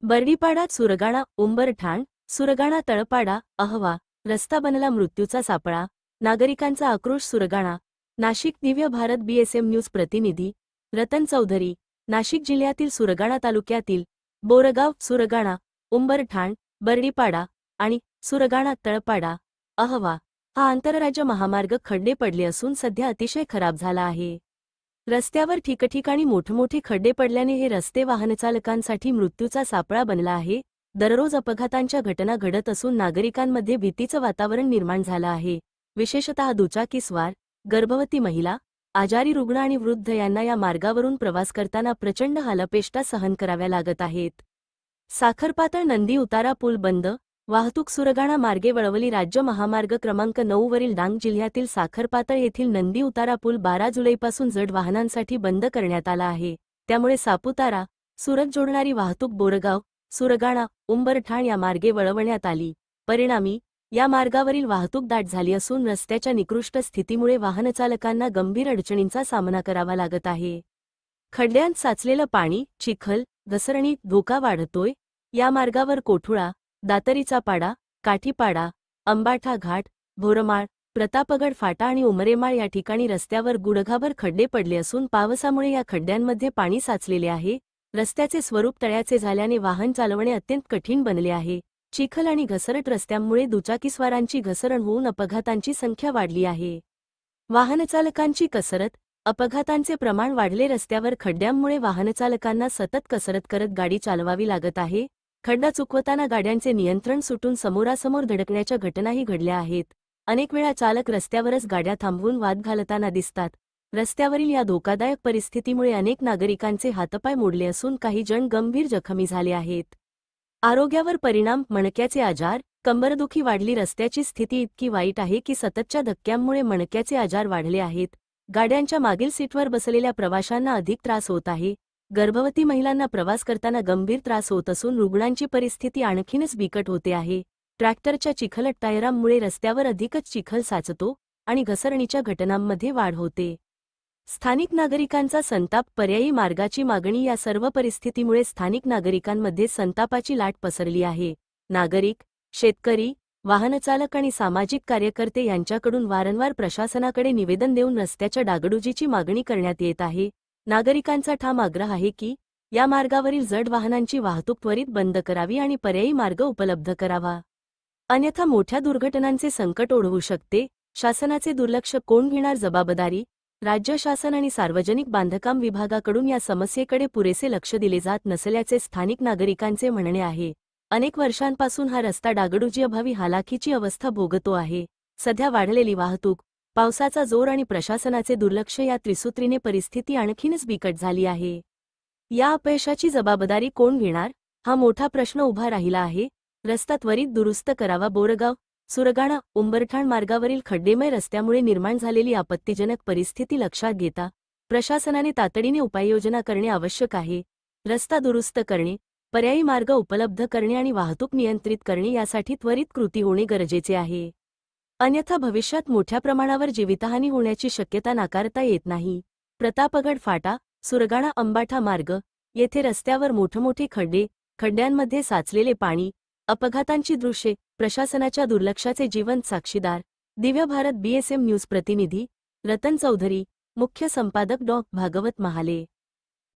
बर्डीपाडा सुरगाणा उंबरठाण सुरगाणा तळपाडा अहवा रस्ता बनला मृत्यूचा सापळा नागरिकांचा आक्रोश सुरगाणा नाशिक दिव्य भारत बीएसएम न्यूज प्रतिनिधी रतन चौधरी नाशिक जिल्ह्यातील सुरगाणा तालुक्यातील बोरगाव सुरगाणा उंबरठाण बर्डीपाडा आणि सुरगाणा तळपाडा अहवा हा आंतरराज्य महामार्ग खड्डे पडले असून सध्या अतिशय खराब झाला आहे। रस्त्यावर ठिकठिकाणी मोठमोठे खड्डे पडल्याने हे रस्ते वाहनचालकांसाठी मृत्यूचा सापळा बनला आहे। दररोज अपघातांच्या घटना घडत असून नागरिकांमध्ये भीतीचं वातावरण निर्माण झालं आहे। विशेषतः दुचाकीस्वार, गर्भवती महिला, आजारी रुग्ण आणि वृद्ध यांना या मार्गावरून प्रवास करताना प्रचंड हालअपेष्टा सहन कराव्या लागत आहेत। साखरपातळ नंदी उतारा पूल बंद, वाहतूक सुरगाणा मार्गे वळवली राज्य महामार्ग क्रमांक 9 वरील डांग जिल्ह्यातील साखरपातळ येथील नंदी उतारा पूल 12 जुलैपासून जड वाहनांसाठी बंद करण्यात आला आहे। त्यामुळे सापुतारा, सुरत जोडणारी वाहतूक बोरगाव, सुरगाणा, उंबरठाण या मार्गे वळवण्यात आली। परिणामी या मार्गावरील वाहतूक दाट झाली असून रस्त्याच्या निकृष्ट स्थितीमुळे वाहनचालकांना गंभीर अडचणींचा सामना करावा लागत आहे। खड्ड्यांत साचलेलं पाणी, चिखल, घसरणी, धोका वाढतोय। या मार्गावर कोठुळा, दातरीचा पाडा, काठीपाडा, अंबाठा घाट, भोरमाळ, प्रतापगड फाटा आणि उमरेमाळ या ठिकाणी रस्त्यावर गुडघाभर खड्डे पडले असून पावसामुळे या खड्ड्यांमध्ये पाणी साचलेले आहे। रस्त्याचे स्वरूप तळ्याचे झाल्याने वाहन चालवणे अत्यंत कठीण बनले आहे। चिखल आणि घसरट रस्त्यांमुळे दुचाकीस्वारांची घसरण होऊन अपघातांची संख्या वाढली आहे। वाहनचालकांची कसरत, अपघातांचे प्रमाण वाढले। रस्त्यावर खड्ड्यांमुळे वाहनचालकांना सतत कसरत करत गाडी चालवावी लागत आहे। खड्डा चुकवताना गाड्यांचे नियंत्रण सुटून समोरासमोर धडकण्याच्या घटनाही घडल्या आहेत। अनेक वेळा चालक रस्त्यावरच गाड्या थांबवून वाद घालताना दिसतात। रस्त्यावरील या धोकादायक परिस्थितीमुळे अनेक नागरिकांचे हातपाय मोडले असून काही जण गंभीर जखमी झाले आहेत। आरोग्यावर परिणाम, मणक्याचे आजार, कंबरदुखी वाढली। रस्त्याची स्थिती इतकी वाईट आहे की सततच्या धक्क्यांमुळे मणक्याचे आजार वाढले आहेत। गाड्यांच्या मागील सीटवर बसलेल्या प्रवाशांना अधिक त्रास होत आहे। गर्भवती महिलांना प्रवास करताना गंभीर त्रास होत असून रुग्णांची परिस्थिती आणखीनच बिकट होते आहे। ट्रॅक्टरच्या चिखलट टायरांमुळे रस्त्यावर अधिकच चिखल साचतो आणि घसरणीच्या घटनांमध्ये वाढ होते। स्थानिक नागरिकांचा संताप, पर्यायी मार्गाची मागणी। या सर्व परिस्थितीमुळे स्थानिक नागरिकांमध्ये संतापाची लाट पसरली आहे। नागरिक, शेतकरी, वाहनचालक आणि सामाजिक कार्यकर्ते यांच्याकडून वारंवार प्रशासनाकडे निवेदन देऊन रस्त्याच्या डागडुजीची मागणी करण्यात येत आहे। नागरिकांचा ठाम आग्रह आहे की या मार्गावरील जड वाहनांची वाहतूक त्वरित बंद करावी आणि पर्यायी मार्ग उपलब्ध करावा, अन्यथा मोठ्या दुर्घटनांचे संकट ओढवू शकते। शासनाचे दुर्लक्ष कोण घेणार जबाबदारी? राज्य शासन आणि सार्वजनिक बांधकाम विभागाकडून या समस्येकडे पुरेसे लक्ष दिले जात नसल्याचे स्थानिक नागरिकांचे म्हणणे आहे। अनेक वर्षांपासून हा रस्ता डागडुजीअभावी हालाखीची अवस्था भोगतो आहे। सध्या वाढलेली वाहतूक, पावसाचा जोर आणि प्रशासनाचे दुर्लक्ष या त्रिसूत्रीने परिस्थिती आणखीनच बिकट झाली आहे। या अपयशाची जबाबदारी कोण घेणार हा मोठा प्रश्न उभा राहिला आहे। रस्ता त्वरित दुरुस्त करावा। बोरगाव, सुरगाणा, उंबरठाण मार्गावरील खड्डेमय रस्त्यामुळे निर्माण झालेली आपत्तिजनक परिस्थिती लक्षात घेता प्रशासनाने तातडीने उपाययोजना करणे आवश्यक आहे। रस्ता दुरुस्त करणे, पर्यायी मार्ग उपलब्ध करणे आणि वाहतूक नियंत्रित करणे यासाठी त्वरित कृती होणे गरजेचे आहे। अन्यथा भविष्यात मोठ्या प्रमाणावर जीवितहानी होण्याची शक्यता नाकारता येत नाही। प्रतापगड फाटा, सुरगाणा अंबाठा मार्ग येथे रस्त्यावर मोठमोठे खड्डे, खड्ड्यांमध्ये साचलेले पाणी, अपघातांची दृश्ये, प्रशासनाच्या दुर्लक्षाचे जिवंत साक्षीदार। दिव्य भारत बीएसएम न्यूज प्रतिनिधी रतन चौधरी, मुख्य संपादक डॉ. भागवत महाले।